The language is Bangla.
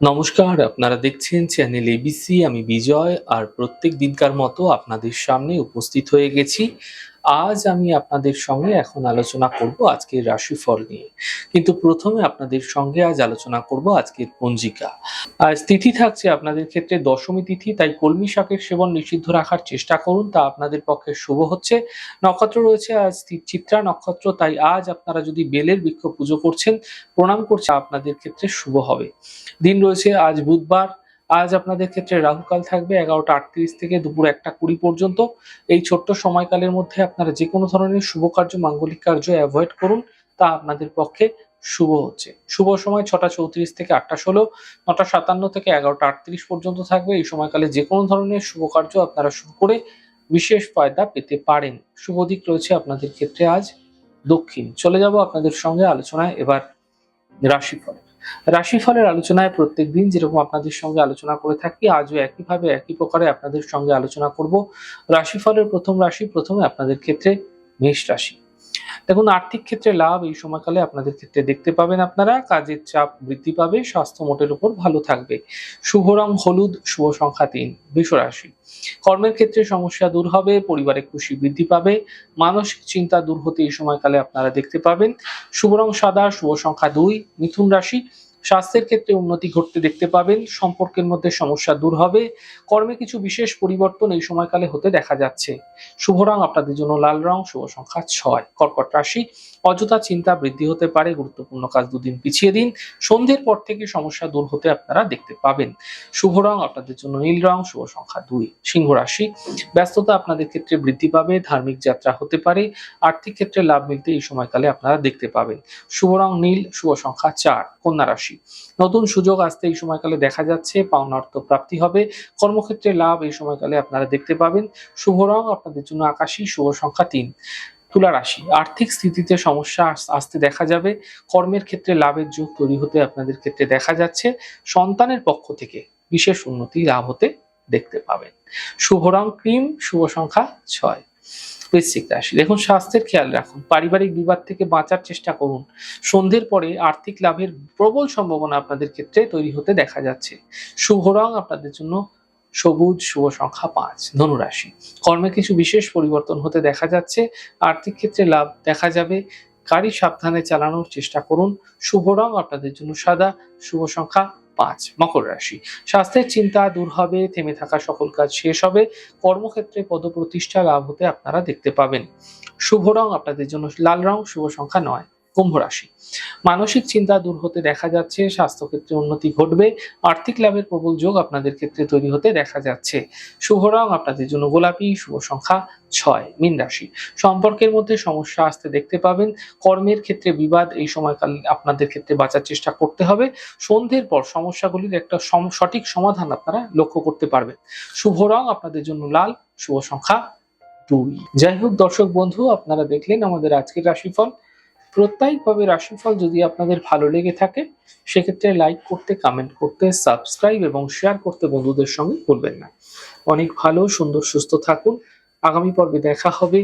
নমস্কার, আপনারা দেখছেন চ্যানেল এবিসি। আমি বিজয়, আর প্রত্যেক দিনকার মতো আপনাদের সামনে উপস্থিত হয়ে গেছি। আজ আমি আপনাদের সঙ্গে এখন আলোচনা করব আজকের রাশিফল নিয়ে। কিন্তু প্রথমে আপনাদের সঙ্গে আজ আলোচনা করব আজকের পঞ্জিকা। আজ তিথি থাকছে আপনাদের ক্ষেত্রে দশমী তিথি, তাই কলমি শাকের সেবন নিষিদ্ধ রাখার চেষ্টা করুন, তা আপনাদের পক্ষে শুভ হচ্ছে। নক্ষত্র রয়েছে আজ চিত্রা নক্ষত্র, তাই আজ আপনারা যদি বেলের বৃক্ষ পুজো করছেন, প্রণাম করছে, আপনাদের ক্ষেত্রে শুভ হবে। দিন রয়েছে আজ বুধবার। আজ আপনাদের ক্ষেত্রে রাহুকাল থাকবে 11টা 38 থেকে দুপুর 1টা 20 পর্যন্ত। এই ছোট্ট সময়কালের মধ্যে আপনারা যে কোনো ধরনের শুভ কার্য, মাঙ্গলিক কার্য অ্যাভয়েড করুন, তা আপনাদের পক্ষে শুভ হচ্ছে। শুভ সময় 6টা 34 থেকে 8টা 16, 9টা 57 থেকে 11টা 38 পর্যন্ত থাকবে। এই সময়কালে যে কোনো ধরনের শুভ কার্য আপনারা শুরু করে বিশেষ ফায়দা পেতে পারেন। শুভ দিক রয়েছে আপনাদের ক্ষেত্রে আজ দক্ষিণ। চলে যাব আপনাদের সঙ্গে আলোচনায় এবার রাশিফল। রাশিফলের আলোচনায় প্রত্যেকদিন যেরকম আপনাদের সঙ্গে আলোচনা করে থাকি, আজও একইভাবে একই প্রকারে আপনাদের সঙ্গে আলোচনা করব। রাশিফলের প্রথম রাশি, প্রথমে আপনাদের ক্ষেত্রে মেষ রাশি। দেখুন, আর্থিক ক্ষেত্রে লাভ এই সময়কালে আপনাদের ক্ষেত্রে দেখতে পাবেন। আপনারা কাজের চাপ বৃদ্ধি পাবে, স্বাস্থ্য মোটের উপর ভালো থাকবে। শুভ রং হলুদ, শুভ সংখ্যা 3। বৃষ রাশি। কর্মের ক্ষেত্রে সমস্যা দূর হবে, পরিবারে খুশি বৃদ্ধি পাবে, মানসিক চিন্তা দূর হতে এই সময়কালে আপনারা দেখতে পাবেন। শুভ রং সাদা, শুভ সংখ্যা 2। মিথুন রাশি। স্বাস্থ্যের ক্ষেত্রে উন্নতি ঘটতে দেখতে পাবেন, সম্পর্কের মধ্যে সমস্যা দূর হবে, কর্মে কিছু বিশেষ পরিবর্তন এই সময়কালে হতে দেখা যাচ্ছে। শুভ রং আপনাদের জন্য লাল রং, শুভ সংখ্যা 6। কর্কট রাশি। অযথা চিন্তা বৃদ্ধি হতে পারে, গুরুত্বপূর্ণ কাজ দুদিন পিছিয়ে দিন। সন্ধ্যের পর থেকে সমস্যা দূর হতে আপনারা দেখতে পাবেন। শুভ রং আপনাদের জন্য নীল রং, শুভ সংখ্যা 2। সিংহ রাশি। ব্যস্ততা আপনাদের ক্ষেত্রে বৃদ্ধি পাবে, ধার্মিক যাত্রা হতে পারে, আর্থিক ক্ষেত্রে লাভ মিলতে এই সময়কালে আপনারা দেখতে পাবেন। শুভ রং নীল, শুভ সংখ্যা 4। কন্যা রাশি। নতুন সুযোগ আসতে এই সময়কালে দেখা যাচ্ছে, পাওনা অর্থ প্রাপ্তি হবে, কর্মক্ষেত্রে লাভ এই সময়কালে আপনারা দেখতে পাবেন। শুভ রং আপনাদের জন্য আকাশী, শুভ সংখ্যা 3। তুলা রাশি। আর্থিক স্থিতিতে সমস্যা আসতে দেখা যাবে, কর্মের ক্ষেত্রে লাভের যোগ তৈরি হতে আপনাদের ক্ষেত্রে দেখা যাচ্ছে, সন্তানের পক্ষ থেকে বিশেষ উন্নতি লাভ হতে দেখতে পাবেন। শুভ রং ক্রিম, শুভ সংখ্যা 6। বৃশ্চিক রাশি। দেখুন, স্বাস্থ্যের খেয়াল রাখুন, পারিবারিক বিবাদ থেকে বাঁচার চেষ্টা করুন। সন্ধ্যের পরে আর্থিক লাভের প্রবল সম্ভাবনা আপনাদের ক্ষেত্রে তৈরি হতে দেখা যাচ্ছে। শুভ রং আপনাদের জন্য সবুজ, শুভ সংখ্যা 5। ধনুরাশি। কর্মে কিছু বিশেষ পরিবর্তন হতে দেখা যাচ্ছে, আর্থিক ক্ষেত্রে লাভ দেখা যাবে, গাড়ি সাবধানে চালানোর চেষ্টা করুন। শুভ রং আপনাদের জন্য সাদা, শুভ সংখ্যা 5। মকর রাশি। স্বাস্থ্যের চিন্তা দূর হবে, থেমে থাকা সকল কাজ শেষ হবে, কর্মক্ষেত্রে পদপ্রতিষ্ঠা লাভ হতে আপনারা দেখতে পাবেন। শুভ রং আপনাদের জন্য লাল রং, শুভ সংখ্যা 9। কুম্ভ রাশি। মানসিক চিন্তা দূর হতে দেখা যাচ্ছে, স্বাস্থ্যক্ষেত্রে উন্নতি ঘটবে, আর্থিক লাভের প্রবল যোগ আপনাদের ক্ষেত্রে তৈরি হতে দেখা যাচ্ছে। শুভ রং আপনাদের জন্য গোলাপি, শুভ সংখ্যা 6। মীন রাশি। সম্পর্কের মধ্যে সমস্যা আসতে দেখতে পাবেন, কর্মের ক্ষেত্রে বিবাদ এই সময়কাল আপনাদের ক্ষেত্রে বাঁচার চেষ্টা করতে হবে। সন্ধ্যের পর সমস্যাগুলির একটা সঠিক সমাধান আপনারা লক্ষ্য করতে পারবেন। শুভ রং আপনাদের জন্য লাল, শুভ সংখ্যা 2। যাই হোক দর্শক বন্ধু, আপনারা দেখলেন আমাদের আজকের রাশিফল। প্রত্যেকভাবে রাশিফল যদি আপনাদের ভালো লেগে থাকে, সেক্ষেত্রে লাইক করতে, কমেন্ট করতে, সাবস্ক্রাইব এবং শেয়ার করতে বন্ধুদের সঙ্গে ভুলবেন না। অনেক ভালো, সুন্দর, সুস্থ থাকুন। আগামী পর্বে দেখা হবে।